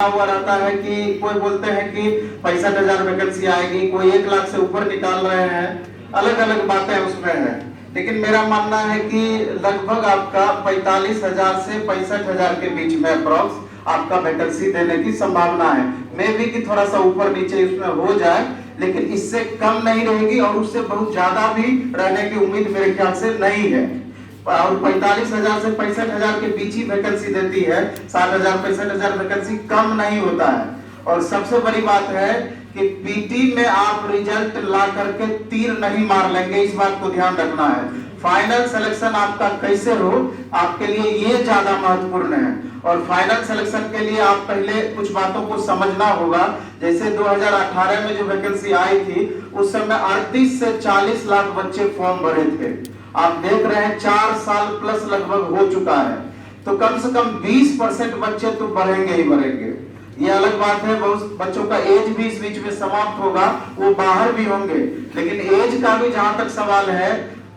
हुआ रहता है कि कोई बोलते हैं कि 65,000 वैकेंसी आएगी, कोई 1 लाख से ऊपर निकाल रहे हैं, अलग अलग बातें उसमें हैं। लेकिन मेरा मानना है कि लगभग आपका 45,000 से 65,000 के बीच में अप्रॉक्स आपका वैकेंसी देने की संभावना है। मे भी कि थोड़ा सा ऊपर नीचे इसमें हो जाए, लेकिन इससे कम नहीं रहेगी और उससे बहुत ज्यादा भी रहने की उम्मीद मेरे ख्याल से नहीं है। और 45,000 से 65,000 के बीच ही वैकेंसी देती है। 60,000 65,000 वैकेंसी कम नहीं होता है। और सबसे बड़ी बात है कि पीटी में आप रिजल्ट ला करके तीर नहीं मार लेंगे, इस बात को ध्यान रखना है। फाइनल सिलेक्शन आपका कैसे हो, आपके लिए ये ज्यादा महत्वपूर्ण है। और फाइनल सिलेक्शन के लिए आप पहले कुछ बातों को समझना होगा। जैसे 2018 में जो वैकेंसी आई थी, उस समय 38 से 40 लाख बच्चे फॉर्म भरे थे। आप देख रहे हैं 4 साल प्लस लगभग हो चुका है, तो कम से कम 20% बच्चे तो बढ़ेंगे ही बढ़ेंगे। ये अलग बात है, बहुत बच्चों का एज भी इस बीच में समाप्त होगा, वो बाहर भी होंगे। लेकिन एज का भी जहां तक सवाल है,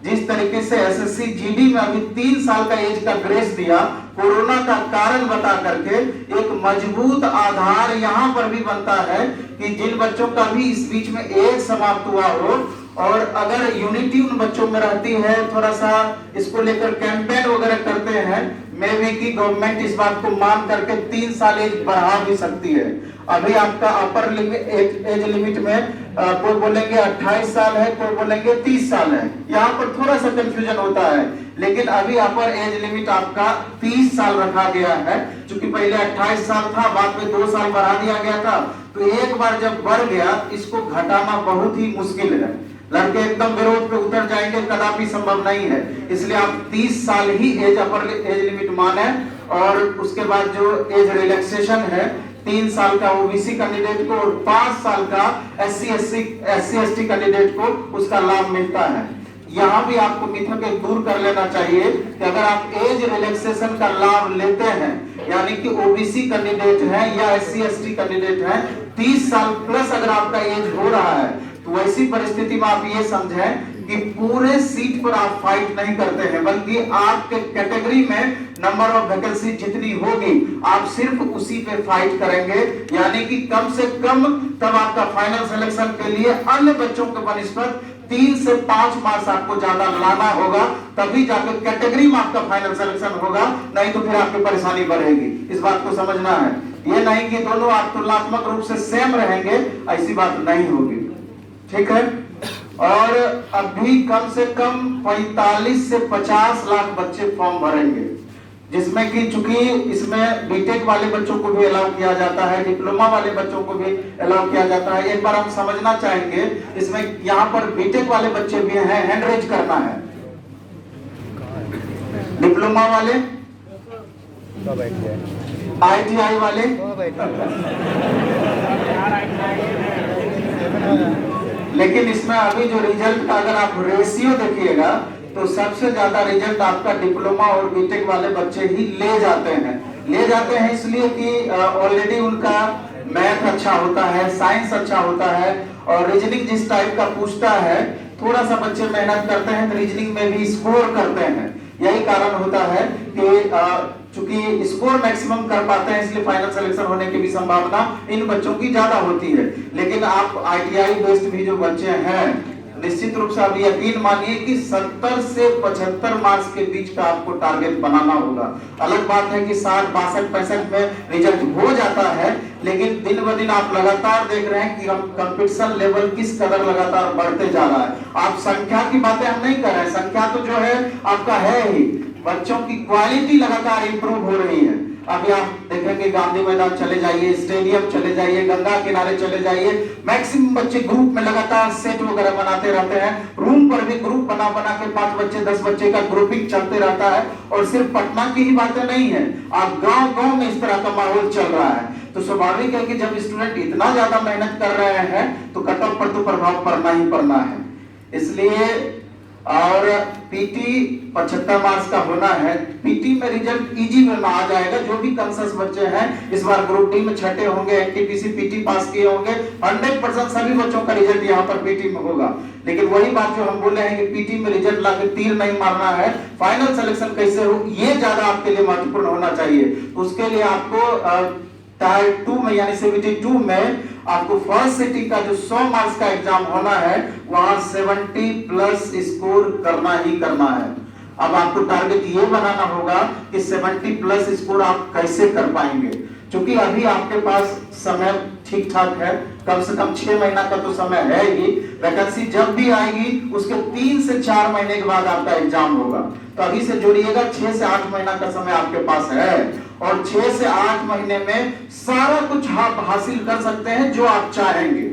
जिस तरीके से एसएससी जीडी में अभी 3 साल का एज का ग्रेस दिया, कोरोना का कारण बता करके, एक मजबूत आधार यहां पर भी बनता है कि जिन बच्चों का भी इस बीच में एज समाप्त हुआ हो, और अगर यूनिटी उन बच्चों में रहती है, थोड़ा सा इसको लेकर कैंपेन वगैरह करते हैं, मैं भी कि गवर्नमेंट इस बात को मान करके 3 साल एज बढ़ा भी सकती है। अभी आपका अपर एज लिमिट में कोई बोलेंगे 28 साल है, कोई बोलेंगे 30 साल है। यहाँ पर थोड़ा सा कंफ्यूजन होता है, लेकिन अभी अपर एज लिमिट आपका 30 साल रखा गया है। क्योंकि पहले 28 साल था, बाद में 2 साल बढ़ा दिया गया था। तो एक बार जब बढ़ गया, इसको घटाना बहुत ही मुश्किल है। लड़के एकदम विरोध पे उतर जाएंगे, कदापि संभव नहीं है। इसलिए आप 30 साल ही एज अपर एज लिमिट माने। और उसके बाद जो एज रिलैक्सेशन है, 3 साल का ओबीसी कैंडिडेट को और 5 साल का एससी एसटी कैंडिडेट को उसका लाभ मिलता है। यहाँ भी आपको मिथक को दूर कर लेना चाहिए कि अगर आप एज रिलैक्सेशन का लाभ लेते हैं, यानी कि ओबीसी कैंडिडेट है या एससी एसटी कैंडिडेट है, 30 साल प्लस अगर आपका एज हो रहा है, तो वैसी परिस्थिति में आप ये समझें कि पूरे सीट पर आप फाइट नहीं करते हैं, बल्कि आपके कैटेगरी में नंबर ऑफ वैकेंसी जितनी होगी, आप सिर्फ उसी पे फाइट करेंगे। यानी कि कम से कम तब आपका फाइनल सिलेक्शन के लिए अन्य बच्चों के बनिस्बत 3 से 5 मार्क्स आपको ज्यादा लाना होगा, तभी जाकर कैटेगरी में आपका फाइनल सिलेक्शन होगा। नहीं तो फिर आपकी परेशानी बढ़ेगी। इस बात को समझना है। ये नहीं कि दोनों आप तुलनात्मक रूप से सेम रहेंगे, ऐसी बात नहीं होगी। ठीक है। और अभी कम से कम 45 से 50 लाख बच्चे फॉर्म भरेंगे, जिसमें कि चूंकि इसमें बीटेक वाले बच्चों को भी अलाउ किया जाता है, डिप्लोमा वाले बच्चों को भी अलाउ किया जाता है। एक बार हम समझना चाहेंगे, इसमें यहाँ पर बीटेक वाले बच्चे भी हैं, हैंड रेज करना है। डिप्लोमा वाले, आईटीआई वाले, लेकिन इसमें अभी जो रिजल्ट का अगर आप रेशियो देखिएगा, तो सबसे ज्यादा रिजल्ट आपका डिप्लोमा और बीटेक वाले बच्चे ही ले जाते हैं। इसलिए कि ऑलरेडी उनका मैथ अच्छा होता है, साइंस अच्छा होता है, और रीजनिंग जिस टाइप का पूछता है, थोड़ा सा बच्चे मेहनत करते हैं तो रीजनिंग में भी स्कोर करते हैं। यही कारण होता है कि चूंकि स्कोर मैक्सिमम कर पाते हैं, इसलिए फाइनल सिलेक्शन होने की भी संभावना इन बच्चों की ज्यादा होती है। लेकिन आप आईटीआई बेस्ड भी जो बच्चे हैं, निश्चित रूप से आप यकीन मानिए कि 70 से 75 मार्क्स के बीच का आपको टारगेट बनाना होगा। अलग बात है कि 60 62 65 में रिजल्ट हो जाता है, लेकिन दिन ब दिन आप लगातार देख रहे हैं कि हम कंपटीशन लेवल किस कदर लगातार बढ़ते जा रहा है। आप संख्या की बातें हम नहीं कर रहे हैं, संख्या तो जो है आपका है ही, बच्चों की क्वालिटी लगातार इंप्रूव हो रही है। अभी आप देखेंगे गांधी मैदान चले जाइए, स्टेडियम चले जाइए, गंगा किनारे चले जाइए, मैक्सिमम बच्चे ग्रुप में लगातार सेट वगैरह बनाते रहते हैं। रूम पर भी ग्रुप बना के 5 बच्चे 10 बच्चे का ग्रुपिंग चलते रहता है। और सिर्फ पटना की ही बातें नहीं है, आप गांव में इस तरह का माहौल चल रहा है। तो स्वाभाविक है कि जब स्टूडेंट इतना ज्यादा मेहनत कर रहे हैं, तो कट ऑफ पर तो प्रभाव पड़ना ही पड़ना है। इसलिए और पीटी 75 मार्क्स का होना है। पीटी में रिजल्ट इजी में आ जाएगा। जो भी कंसेस बच्चे हैं इस बार ग्रुप डी में छठे होंगे, एनटीपीसी पीटी पास किए होंगे, 100% सभी बच्चों का रिजल्ट यहाँ पर पीटी में होगा। लेकिन वही बात जो हम बोले हैं कि पीटी में रिजल्ट लाके तीर नहीं मारना है, फाइनल सिलेक्शन कैसे हो ये ज्यादा आपके लिए महत्वपूर्ण होना चाहिए। उसके लिए आपको टायर 2 में यानी सीबीटी 2 में आपको फर्स्ट सिटी का जो 100 मार्क्स का एग्जाम होना है वहां 70 प्लस स्कोर करना ही करना है। अब आपको टारगेट ये बनाना होगा कि 70 प्लस स्कोर आप कैसे कर पाएंगे, क्योंकि अभी आपके पास समय ठीक ठाक है, कम से कम 6 महीना का तो समय है ही। वैकेंसी जब भी आएगी उसके 3 से 4 महीने के बाद आपका एग्जाम होगा, तो अभी से जोड़िएगा 6 से 8 महीना का समय आपके पास है और 6 से 8 महीने में सारा कुछ आप हासिल कर सकते हैं जो आप चाहेंगे।